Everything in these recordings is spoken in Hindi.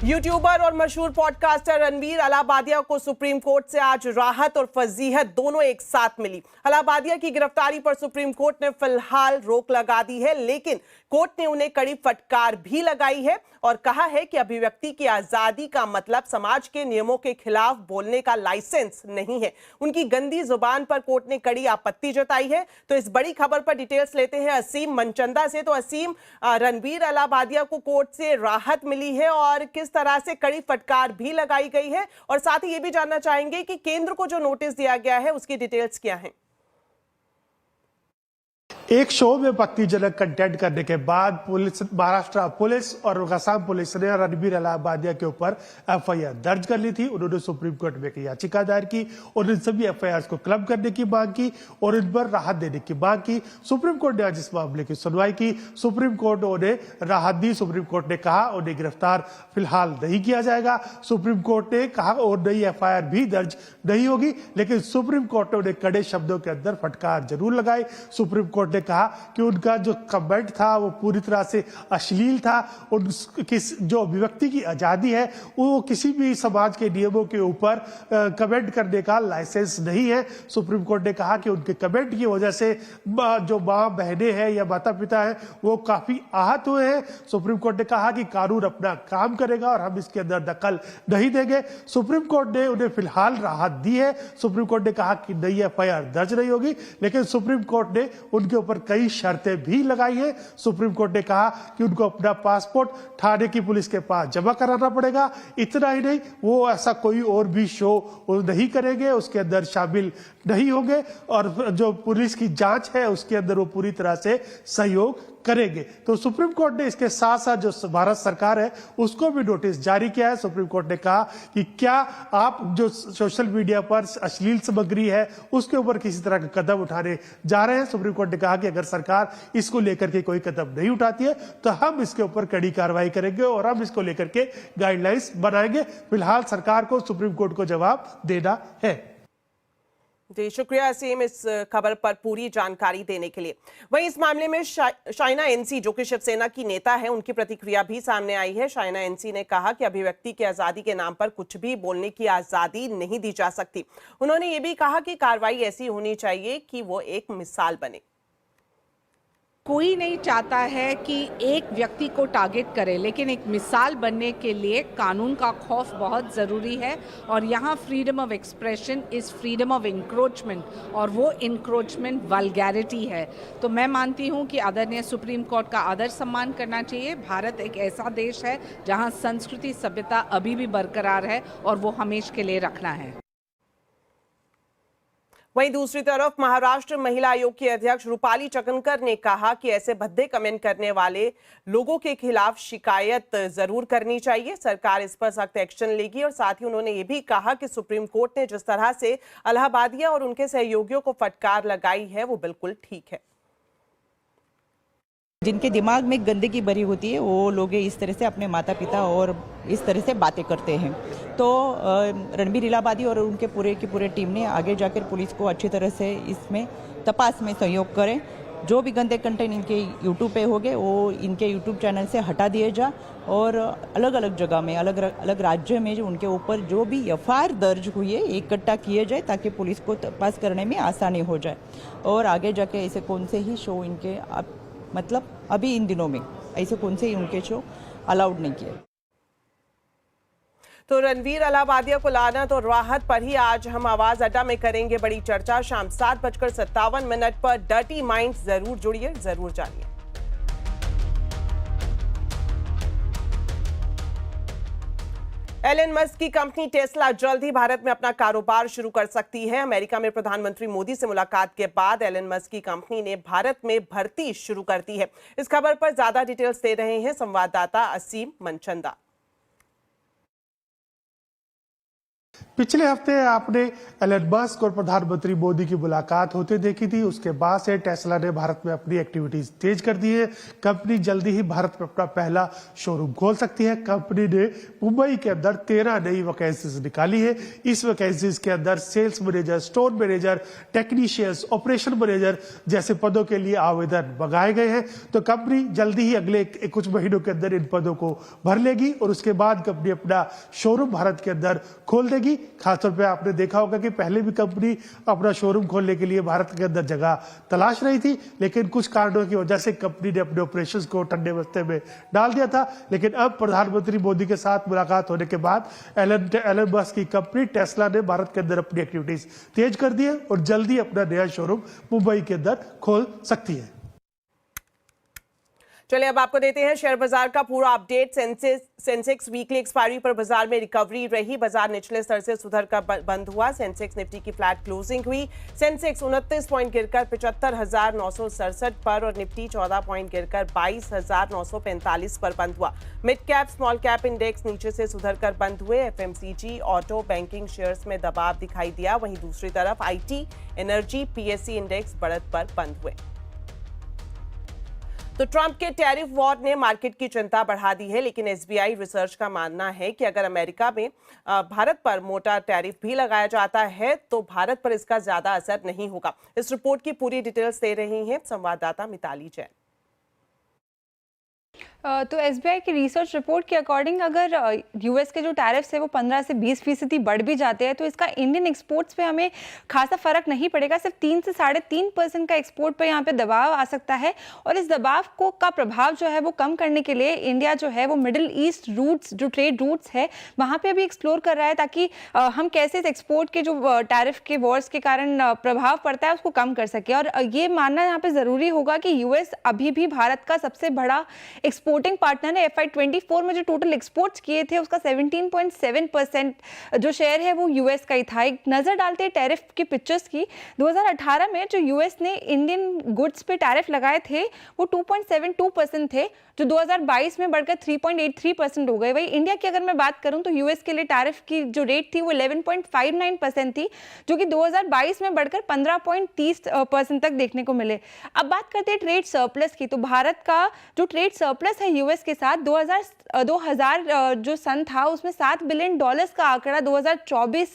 यूट्यूबर और मशहूर पॉडकास्टर रणवीर अलाहाबादिया को सुप्रीम कोर्ट से आज राहत और फजीहत दोनों एक साथ मिली। अलाहाबादिया की गिरफ्तारी पर सुप्रीम कोर्ट ने फिलहाल रोक लगा दी है, लेकिन कोर्ट ने उन्हें कड़ी फटकार भी लगाई है और कहा है कि अभिव्यक्ति की आजादी का मतलब समाज के नियमों के खिलाफ बोलने का लाइसेंस नहीं है। उनकी गंदी जुबान पर कोर्ट ने कड़ी आपत्ति जताई है। तो इस बड़ी खबर पर डिटेल्स लेते हैं असीम मनचंदा से। तो असीम, रणवीर अलाहाबादिया को कोर्ट से राहत मिली है और किस तरह से कड़ी फटकार भी लगाई गई है, और साथ ही ये भी जानना चाहेंगे कि केंद्र को जो नोटिस दिया गया है उसकी डिटेल्स क्या हैं। एक शो में आपत्तिजनक कंटेंट करने के बाद पुलिस, महाराष्ट्र पुलिस और असम पुलिस ने रणवीर अलाहाबादिया के ऊपर एफआईआर दर्ज कर ली थी। उन्होंने सुप्रीम कोर्ट में एक याचिका दायर की और इन सभी एफआईआर को क्लब करने की मांग की और इन पर राहत देने की मांग की। सुप्रीम कोर्ट ने आज इस मामले की सुनवाई की। सुप्रीम कोर्ट ने उन्हें राहत दी। सुप्रीम कोर्ट ने कहा उन्हें गिरफ्तार फिलहाल नहीं किया जाएगा। सुप्रीम कोर्ट ने कहा और नई एफआईआर भी दर्ज नहीं होगी, लेकिन सुप्रीम कोर्ट ने उन्हें कड़े शब्दों के अंदर फटकार जरूर लगाई। सुप्रीम कोर्ट ने कहा कि उनका जो कमेंट था वो पूरी तरह से अश्लील था। उन जो अभिव्यक्ति की आजादी है वो किसी भी समाज के नियमों के ऊपर कमेंट करने का लाइसेंस नहीं है। सुप्रीम कोर्ट ने कहा कि उनके कमेंट की वजह से जो मां बहनें हैं या माता पिता हैं वो काफी आहत हुए हैं। सुप्रीम कोर्ट ने कहा कि कानून अपना काम करेगा और हम इसके अंदर दखल नहीं देंगे। सुप्रीम कोर्ट ने उन्हें फिलहाल राहत दी है। सुप्रीम कोर्ट ने कहा कि नई एफआईआर दर्ज नहीं होगी, लेकिन सुप्रीम कोर्ट ने उनके ऊपर कई शर्तें भी लगाई है। सुप्रीम कोर्ट ने कहा कि उनको अपना पासपोर्ट थाने की पुलिस के पास जमा कराना पड़ेगा। इतना ही नहीं, वो ऐसा कोई और भी शो नहीं करेंगे, उसके अंदर शामिल नहीं होंगे और जो पुलिस की जांच है उसके अंदर वो पूरी तरह से सहयोग करेंगे। तो सुप्रीम कोर्ट ने इसके साथ साथ जो भारत सरकार है उसको भी नोटिस जारी किया है। सुप्रीम कोर्ट ने कहा कि क्या आप जो सोशल मीडिया पर अश्लील सामग्री है उसके ऊपर किसी तरह का कदम उठाने जा रहे हैं। सुप्रीम कोर्ट ने कहा कि अगर सरकार इसको लेकर के कोई कदम नहीं उठाती है तो हम इसके ऊपर कड़ी कार्रवाई करेंगे और हम इसको लेकर के गाइडलाइंस बनाएंगे। फिलहाल सरकार को सुप्रीम कोर्ट को जवाब देना है। जी, शुक्रिया असीम इस खबर पर पूरी जानकारी देने के लिए। वहीं इस मामले में शाइना एनसी, जो कि शिवसेना की नेता है, उनकी प्रतिक्रिया भी सामने आई है। शाइना एनसी ने कहा कि अभिव्यक्ति की आजादी के नाम पर कुछ भी बोलने की आजादी नहीं दी जा सकती। उन्होंने ये भी कहा कि कार्रवाई ऐसी होनी चाहिए कि वो एक मिसाल बने। कोई नहीं चाहता है कि एक व्यक्ति को टारगेट करे, लेकिन एक मिसाल बनने के लिए कानून का खौफ बहुत ज़रूरी है। और यहाँ freedom of expression is freedom of encroachment, और वो इंक्रोचमेंट वल्गैरिटी है। तो मैं मानती हूँ कि आदरणीय सुप्रीम कोर्ट का आदर सम्मान करना चाहिए। भारत एक ऐसा देश है जहाँ संस्कृति सभ्यता अभी भी बरकरार है और वो हमेशा के लिए रखना है। वहीं दूसरी तरफ महाराष्ट्र महिला आयोग की अध्यक्ष रूपाली चकनकर ने कहा कि ऐसे भद्दे कमेंट करने वाले लोगों के खिलाफ शिकायत जरूर करनी चाहिए। सरकार इस पर सख्त एक्शन लेगी। और साथ ही उन्होंने ये भी कहा कि सुप्रीम कोर्ट ने जिस तरह से अलाहाबादिया और उनके सहयोगियों को फटकार लगाई है वो बिल्कुल ठीक है। जिनके दिमाग में गंदगी भरी होती है वो लोग इस तरह से अपने माता पिता और इस तरह से बातें करते हैं। तो रणवीर अलाहाबादी और उनके पूरे टीम ने आगे जाकर पुलिस को अच्छी तरह से इसमें तपास में सहयोग करें। जो भी गंदे कंटेंट इनके यूट्यूब पे हो गए वो इनके यूट्यूब चैनल से हटा दिए जा, और अलग अलग जगह में अलग अलग राज्य में जो उनके ऊपर जो भी एफआईआर दर्ज हुई है इकट्ठा किए जाए ताकि पुलिस को तपास करने में आसानी हो जाए। और आगे जाके ऐसे कौन से ही शो इनके मतलब अभी इन दिनों में ऐसे कौन से ही उनके शो अलाउड नहीं किए। तो रणवीर अलाहाबादिया को लानत और राहत पर ही आज हम आवाज अड्डा में करेंगे बड़ी चर्चा। शाम 7:57 पर डर्टी माइंड्स जरूर जुड़िए, जरूर जानिए। एलन मस्क की कंपनी टेस्ला जल्द ही भारत में अपना कारोबार शुरू कर सकती है। अमेरिका में प्रधानमंत्री मोदी से मुलाकात के बाद एलन मस्क की कंपनी ने भारत में भर्ती शुरू कर दी है। इस खबर पर ज्यादा डिटेल्स दे रहे हैं संवाददाता असीम मनचंदा। पिछले हफ्ते आपने एलन मस्क और प्रधानमंत्री मोदी की मुलाकात होते देखी थी। उसके बाद से टेस्ला ने भारत में अपनी एक्टिविटीज तेज कर दी है। कंपनी जल्दी ही भारत में अपना पहला शोरूम खोल सकती है। कंपनी ने मुंबई के अंदर 13 नई वैकेंसीज निकाली है। इस वैकेंसीज के अंदर sales manager, store manager, technicians, operation manager जैसे पदों के लिए आवेदन मंगाए गए हैं। तो कंपनी जल्दी ही अगले कुछ महीनों के अंदर इन पदों को भर लेगी और उसके बाद कंपनी अपना शोरूम भारत के अंदर खोल देगी। खासतौर पे आपने देखा होगा कि पहले भी कंपनी अपना शोरूम खोलने के लिए भारत के अंदर जगह तलाश रही थी, लेकिन कुछ कारणों की वजह से कंपनी ने अपने ऑपरेशंस को ठंडे बस्ते में डाल दिया था। लेकिन अब प्रधानमंत्री मोदी के साथ मुलाकात होने के बाद एलन मस्क की कंपनी टेस्ला ने भारत के अंदर अपनी एक्टिविटीज तेज कर दी है और जल्दी अपना नया शोरूम मुंबई के अंदर खोल सकती है। चलिए अब आपको देते हैं शेयर बाजार का पूरा अपडेट। सेंसेक्स वीकली एक्सपायरी पर बाजार में रिकवरी रही। बाजार निचले स्तर से सुधर कर बंद हुआ। सेंसेक्स निफ्टी की फ्लैट क्लोजिंग हुई। सेंसेक्स 29 पॉइंट गिरकर 75,967 पर और निफ्टी 14 पॉइंट गिरकर 22,945 पर बंद हुआ। Mid cap small cap index नीचे से सुधर कर बंद हुए। एफएमसीजी, ऑटो, बैंकिंग शेयर्स में दबाव दिखाई दिया। वहीं दूसरी तरफ आईटी, एनर्जी, पीएससी इंडेक्स बढ़त पर बंद हुए। तो ट्रंप के टैरिफ वॉर ने मार्केट की चिंता बढ़ा दी है, लेकिन एसबीआई रिसर्च का मानना है कि अगर अमेरिका में भारत पर मोटा टैरिफ भी लगाया जाता है तो भारत पर इसका ज्यादा असर नहीं होगा। इस रिपोर्ट की पूरी डिटेल्स दे रही हैं संवाददाता मिताली जैन। तो एसबीआई की रिसर्च रिपोर्ट के अकॉर्डिंग अगर यूएस के जो टैरिफ्स है वो 15 से 20% बढ़ भी जाते हैं तो इसका इंडियन एक्सपोर्ट्स पे हमें खासा फर्क नहीं पड़ेगा। सिर्फ 3 से 3.5% का एक्सपोर्ट पे यहाँ पे दबाव आ सकता है और इस दबाव का प्रभाव जो है वो कम करने के लिए इंडिया जो है वो मिडिल ईस्ट रूट्स, जो ट्रेड रूट्स है वहाँ पे अभी एक्सप्लोर कर रहा है ताकि हम कैसे इस एक्सपोर्ट के जो टैरिफ के वॉर्स के कारण प्रभाव पड़ता है उसको कम कर सके। और ये मानना यहाँ पे ज़रूरी होगा कि यूएस अभी भी भारत का सबसे बड़ा एक्सपोर्टिंग पार्टनर है। FY24 में जो टोटल एक्सपोर्ट्स किए थे उसका 17.7% जो शेयर है वो यूएस का ही था। एक नजर डालते हैं टैरिफ के पिक्चर्स की। 2018 में जो यूएस ने इंडियन गुड्स पे टैरिफ लगाए थे वो 2.72% थे, जो 2022 में बढ़कर 3.83% हो गए। वही इंडिया की अगर मैं बात करूं तो यूएस के लिए टैरिफ की जो रेट थी वो 11.59% थी, जो कि 2022 में बढ़कर 15.30% तक देखने को मिले। अब बात करते हैं ट्रेड सरप्लस की। तो भारत का जो ट्रेड सरप्लस है यूएस के साथ 2000 जो सन था उसमें $7 बिलियन का आंकड़ा 2024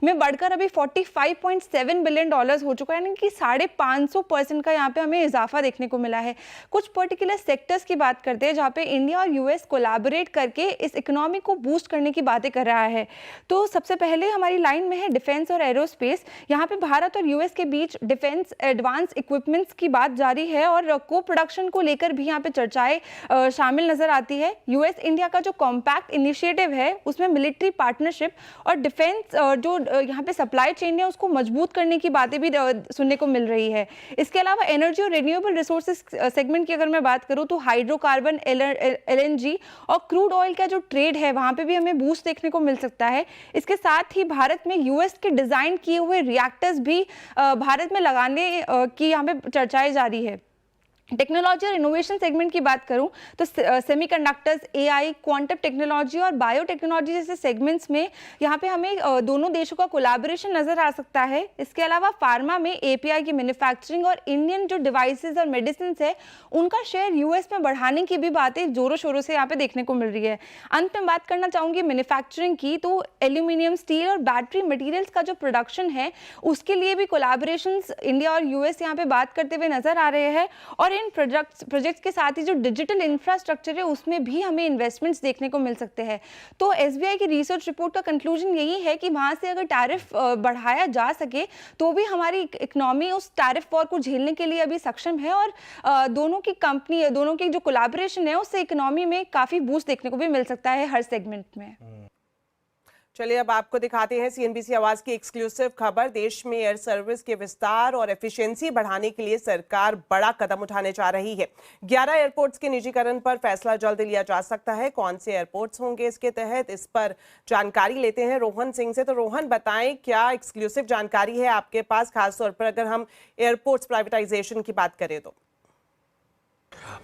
में बढ़कर अभी $45.7 बिलियन हो चुका है, यानी कि 550% का यहाँ पे हमें इजाफा देखने को मिला है। कुछ पर्टिकुलर सेक्टर्स की बात करते हैं जहाँ पे इंडिया और यूएस कोलैबोरेट करके इस इकोनॉमी को बूस्ट करने की बातें कर रहा है। तो सबसे पहले हमारी लाइन में है डिफेंस और एरोस्पेस। यहाँ पे भारत और यूएस के बीच डिफेंस एडवांस इक्विपमेंट्स की बात जारी है और को प्रोडक्शन को लेकर भी यहाँ पे चर्चाएं शामिल नजर आती है। यूएस इंडिया का जो कॉम्पैक्ट इनिशिएटिव है उसमें मिलिट्री पार्टनरशिप और डिफेंस जो यहाँ पे सप्लाई चेन है उसको मजबूत करने की बातें भी सुनने को मिल रही है। इसके अलावा एनर्जी और रिन्यूएबल रिसोर्सेज सेगमेंट की अगर मैं बात करूँ तो हाइड्रोकार्बन, एलएनजी और क्रूड ऑयल का जो ट्रेड है वहाँ पे भी हमें बूस्ट देखने को मिल सकता है। इसके साथ ही भारत में यूएस के डिजाइन किए हुए रिएक्टर्स भी भारत में लगाने की यहाँ पे चर्चाएं जारी है। टेक्नोलॉजी और इनोवेशन सेगमेंट की बात करूं तो सेमीकंडक्टर्स, एआई, क्वांटम टेक्नोलॉजी और बायोटेक्नोलॉजी जैसे सेगमेंट्स में यहाँ पे हमें दोनों देशों का कोलैबोरेशन नजर आ सकता है। इसके अलावा फार्मा में एपीआई की मैन्युफैक्चरिंग और इंडियन जो डिवाइसेस और मेडिसिन है उनका शेयर यूएस में बढ़ाने की भी बातें जोरों शोरों से यहाँ पे देखने को मिल रही है। अंत में बात करना चाहूंगी मैन्युफैक्चरिंग की। तो एल्यूमिनियम, स्टील और बैटरी मटीरियल्स का जो प्रोडक्शन है उसके लिए भी कोलैबोरेशंस इंडिया और यूएस यहाँ पे बात करते हुए नजर आ रहे हैं और इन प्रोजेक्ट्स के साथ ही जो डिजिटल इंफ्रास्ट्रक्चर है उसमें भी हमें इन्वेस्टमेंट्स देखने को मिल सकते हैं। तो एसबीआई की रिसर्च रिपोर्ट का कंक्लूजन यही है कि वहां से अगर टैरिफ बढ़ाया जा सके तो भी हमारी इकोनॉमी उस टैरिफ वॉर को झेलने के लिए अभी सक्षम है और दोनों की कंपनी, दोनों की जो कोलैबोरेशन है उससे इकोनॉमी में काफी बूस्ट देखने को भी मिल सकता है हर सेगमेंट में। चलिए अब आपको दिखाते हैं सीएनबीसी आवाज की एक्सक्लूसिव खबर। देश में एयर सर्विस के विस्तार और एफिशिएंसी बढ़ाने के लिए सरकार बड़ा कदम उठाने जा रही है। 11 एयरपोर्ट्स के निजीकरण पर फैसला जल्द लिया जा सकता है। कौन से एयरपोर्ट्स होंगे इसके तहत, इस पर जानकारी लेते हैं रोहन सिंह से। तो रोहन, बताएं क्या एक्सक्लूसिव जानकारी है आपके पास, खासतौर पर अगर हम एयरपोर्ट्स प्राइवेटाइजेशन की बात करें तो?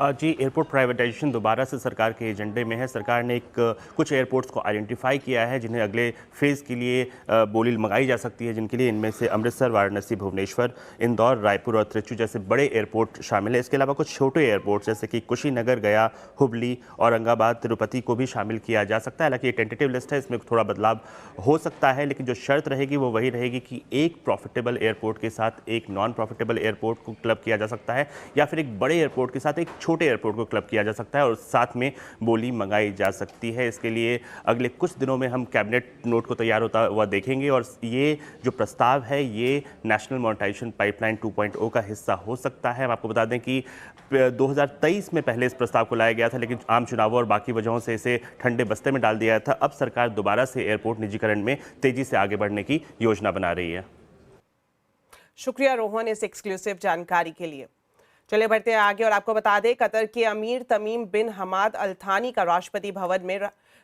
जी, एयरपोर्ट प्राइवेटाइजेशन दोबारा से सरकार के एजेंडे में है। सरकार ने कुछ एयरपोर्ट्स को आइडेंटिफाई किया है जिन्हें अगले फेज़ के लिए बोली मंगाई जा सकती है, जिनके लिए इनमें से अमृतसर, वाराणसी, भुवनेश्वर, इंदौर, रायपुर और त्रिचू जैसे बड़े एयरपोर्ट शामिल है। इसके अलावा कुछ छोटे एयरपोर्ट जैसे कि कुशीनगर, गया, हुबली, औरंगाबाद, तिरुपति को भी शामिल किया जा सकता है। हालांकि ये टेंटेटिव लिस्ट है, इसमें थोड़ा बदलाव हो सकता है, लेकिन जो शर्त रहेगी वो वही रहेगी कि एक प्रॉफिटेबल एयरपोर्ट के साथ एक नॉन प्रॉफिटेबल एयरपोर्ट को क्लब किया जा सकता है, या फिर एक बड़े एयरपोर्ट के साथ एक छोटे एयरपोर्ट को क्लब किया जा सकता है और साथ में बोली मंगाई जा सकती है। इसके लिए अगले कुछ दिनों में हम कैबिनेट नोट को तैयार होता हुआ देखेंगे और ये जो प्रस्ताव है ये नेशनल मॉनेटाइजेशन पाइपलाइन 2.0 का हिस्सा हो सकता है। हम आपको बता दें कि 2023 में पहले इस प्रस्ताव को लाया गया था, लेकिन आम चुनावों और बाकी वजहों से इसे ठंडे बस्ते में डाल दिया गया था। अब सरकार दोबारा से एयरपोर्ट निजीकरण में तेजी से आगे बढ़ने की योजना बना रही है। शुक्रिया रोहन इस एक्सक्लूसिव जानकारी के लिए। चलिए बढ़ते हैं आगे और आपको बता दें, कतर के अमीर तमीम बिन हमाद अल थानी का राष्ट्रपति भवन में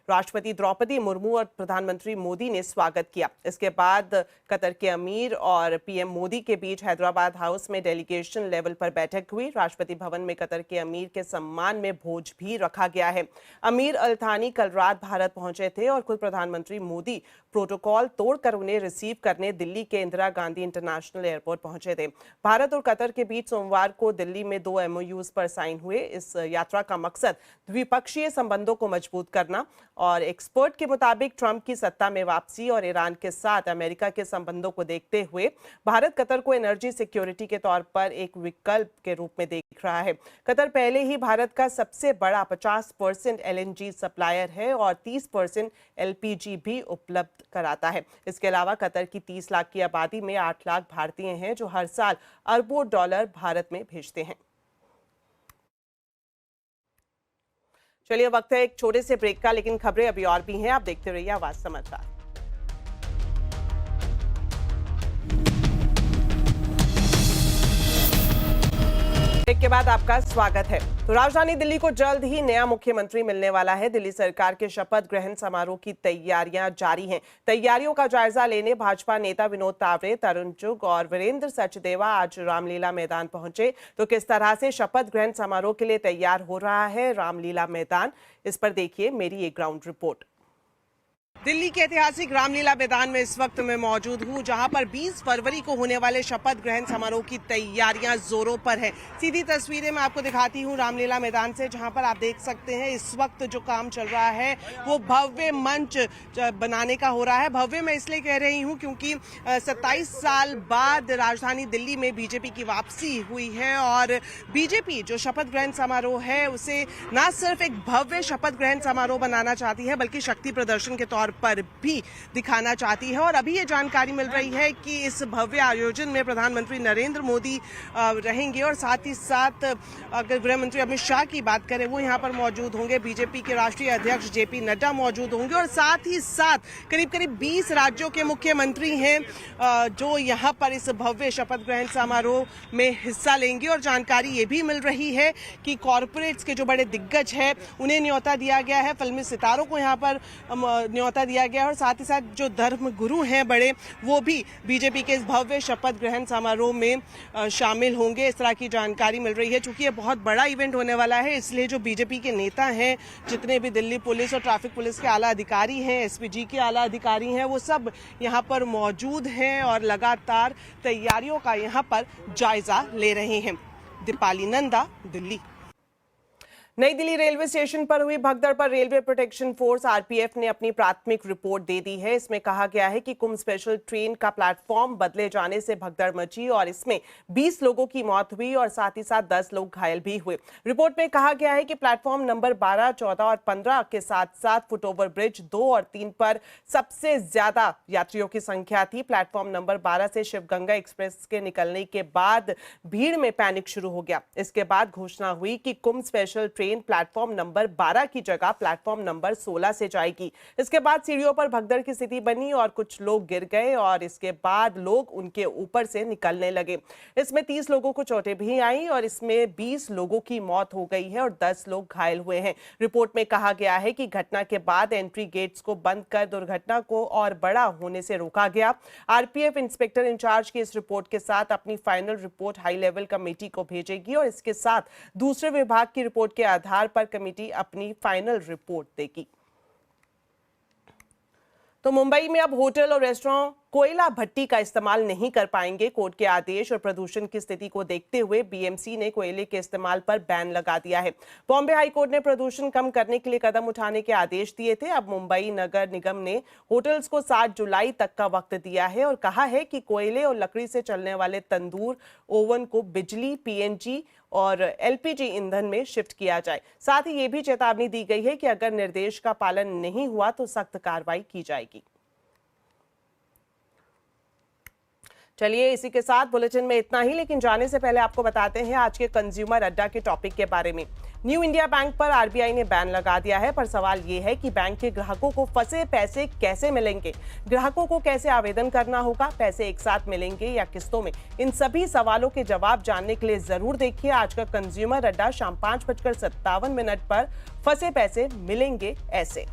राष्ट्रपति द्रौपदी मुर्मू और प्रधानमंत्री मोदी ने स्वागत किया। इसके बाद कतर के अमीर और पीएम मोदी के बीच हैदराबाद हाउस में डेलीगेशन लेवल पर बैठक हुई। राष्ट्रपति भवन में कतर के अमीर के सम्मान में भोज भी रखा गया है। अमीर अल थानी कल रात भारत पहुंचे थे और खुद प्रधानमंत्री मोदी प्रोटोकॉल तोड़कर उन्हें रिसीव करने दिल्ली के इंदिरा गांधी इंटरनेशनल एयरपोर्ट पहुंचे थे। भारत और कतर के बीच सोमवार को दिल्ली में 2 MOUs पर साइन हुए। इस यात्रा का मकसद द्विपक्षीय संबंधों को मजबूत करना और एक्सपर्ट के मुताबिक ट्रंप की सत्ता में वापसी और ईरान के साथ अमेरिका के संबंधों को देखते हुए भारत कतर को एनर्जी सिक्योरिटी के तौर पर एक विकल्प के रूप में देख रहा है। कतर पहले ही भारत का सबसे बड़ा 50% LNG सप्लायर है और 30% LPG भी उपलब्ध कराता है। इसके अलावा कतर की 30 लाख की आबादी में 8 लाख भारतीय हैं जो हर साल अरबों डॉलर भारत में भेजते हैं। चलिए वक्त है एक छोटे से ब्रेक का, लेकिन खबरें अभी और भी हैं। आप देखते रहिए आवाज समाचार। ब्रेक के बाद आपका स्वागत है। तो राजधानी दिल्ली को जल्द ही नया मुख्यमंत्री मिलने वाला है। दिल्ली सरकार के शपथ ग्रहण समारोह की तैयारियां जारी हैं। तैयारियों का जायजा लेने भाजपा नेता विनोद तावड़े, तरुण चुग और वीरेंद्र सचदेवा आज रामलीला मैदान पहुंचे। तो किस तरह से शपथ ग्रहण समारोह के लिए तैयार हो रहा है रामलीला मैदान, इस पर देखिए मेरी एक ग्राउंड रिपोर्ट। दिल्ली के ऐतिहासिक रामलीला मैदान में इस वक्त मैं मौजूद हूं, जहां पर 20 फरवरी को होने वाले शपथ ग्रहण समारोह की तैयारियां जोरों पर है। सीधी तस्वीरें मैं आपको दिखाती हूं रामलीला मैदान से, जहां पर आप देख सकते हैं इस वक्त जो काम चल रहा है वो भव्य मंच बनाने का हो रहा है। भव्य मैं इसलिए कह रही हूं क्योंकि 27 साल बाद राजधानी दिल्ली में बीजेपी की वापसी हुई है और बीजेपी जो शपथ ग्रहण समारोह है उसे न सिर्फ एक भव्य शपथ ग्रहण समारोह बनाना चाहती है बल्कि शक्ति प्रदर्शन के तौर पर भी दिखाना चाहती है। और अभी ये जानकारी मिल रही है कि इस भव्य आयोजन में प्रधानमंत्री नरेंद्र मोदी रहेंगे और साथ ही साथ अगर गृह मंत्री अमित शाह की बात करें वो यहाँ पर मौजूद होंगे। बीजेपी के राष्ट्रीय अध्यक्ष JP नड्डा मौजूद होंगे और साथ ही साथ करीब 20 राज्यों के मुख्यमंत्री हैं जो यहाँ पर इस भव्य शपथ ग्रहण समारोह में हिस्सा लेंगे। और जानकारी ये भी मिल रही है कि कॉरपोरेट्स के जो बड़े दिग्गज हैं उन्हें न्योता दिया गया है, फिल्मी सितारों को यहाँ पर न्योता दिया गया है और साथ ही साथ जो धर्म गुरु हैं बड़े वो भी बीजेपी के इस भव्य शपथ ग्रहण समारोह में शामिल होंगे। इस तरह की जानकारी मिल रही है। चूंकि ये बहुत बड़ा इवेंट होने वाला है इसलिए जो बीजेपी के नेता हैं, जितने भी दिल्ली पुलिस और ट्रैफिक पुलिस के आला अधिकारी हैं, SPG के आला अधिकारी हैं, वो सब यहाँ पर मौजूद हैं और लगातार तैयारियों का यहाँ पर जायजा ले रहे हैं। दीपाली नंदा, दिल्ली। नई दिल्ली रेलवे स्टेशन पर हुई भगदड़ पर रेलवे प्रोटेक्शन फोर्स RPF ने अपनी प्राथमिक रिपोर्ट दे दी है। इसमें कहा गया है कि कुंभ स्पेशल ट्रेन का प्लेटफॉर्म बदले जाने से भगदड़ मची और इसमें 20 लोगों की मौत हुई और साथ ही साथ 10 लोग घायल भी हुए। रिपोर्ट में कहा गया है कि प्लेटफॉर्म नंबर 12, 14 और 15 के साथ साथ फुटओवर ब्रिज 2 और 3 पर सबसे ज्यादा यात्रियों की संख्या थी। प्लेटफॉर्म नंबर 12 से शिवगंगा एक्सप्रेस के निकलने के बाद भीड़ में पैनिक शुरू हो गया। इसके बाद घोषणा हुई कि कुंभ स्पेशल ट्रेन प्लेटफॉर्म नंबर 12 की जगह प्लेटफॉर्म नंबर 16 से जाएगी। इसके बाद सीढ़ियों पर भगदड़ की स्थिति बनी और कुछ लोग गिर गए और इसके बाद लोग उनके ऊपर से निकलने लगे। इसमें 30 लोगों को चोटें भी आई और इसमें 20 लोगों की मौत हो गई है और 10 लोग घायल हुए हैं। रिपोर्ट में कहा गया है कि घटना के बाद एंट्री गेट्स को बंद कर दुर्घटना को और बड़ा होने से रोका गया। आरपीएफ इंस्पेक्टर इंचार्ज की इस रिपोर्ट के साथ अपनी final report high level committee को भेजेगी और इसके साथ दूसरे विभाग की रिपोर्ट के आधार पर कमेटी अपनी फाइनल रिपोर्ट देगी। तो मुंबई में अब होटल और रेस्टोरेंट कोयला भट्टी का इस्तेमाल नहीं कर पाएंगे। कोर्ट के आदेश और प्रदूषण की स्थिति को देखते हुए बीएमसी ने कोयले के इस्तेमाल पर बैन लगा दिया है। बॉम्बे हाई कोर्ट ने प्रदूषण कम करने के लिए कदम उठाने के आदेश दिए थे। अब मुंबई नगर निगम ने होटल्स को 7 जुलाई तक का वक्त दिया है और कहा है कि कोयले और लकड़ी से चलने वाले तंदूर ओवन को बिजली, पीएनजी और एलपीजी ईंधन में शिफ्ट किया जाए। साथ ही ये भी चेतावनी दी गई है कि अगर निर्देश का पालन नहीं हुआ तो सख्त कार्रवाई की जाएगी। चलिए इसी के साथ बुलेटिन में इतना ही, लेकिन जाने से पहले आपको बताते हैं आज के कंज्यूमर अड्डा के टॉपिक के बारे में। न्यू इंडिया बैंक पर आरबीआई ने बैन लगा दिया है, पर सवाल ये है कि बैंक के ग्राहकों को फंसे पैसे कैसे मिलेंगे, ग्राहकों को कैसे आवेदन करना होगा, पैसे एक साथ मिलेंगे या किस्तों में। इन सभी सवालों के जवाब जानने के लिए जरूर देखिए आज का कंज्यूमर अड्डा शाम 5:57 पर। फंसे पैसे मिलेंगे ऐसे।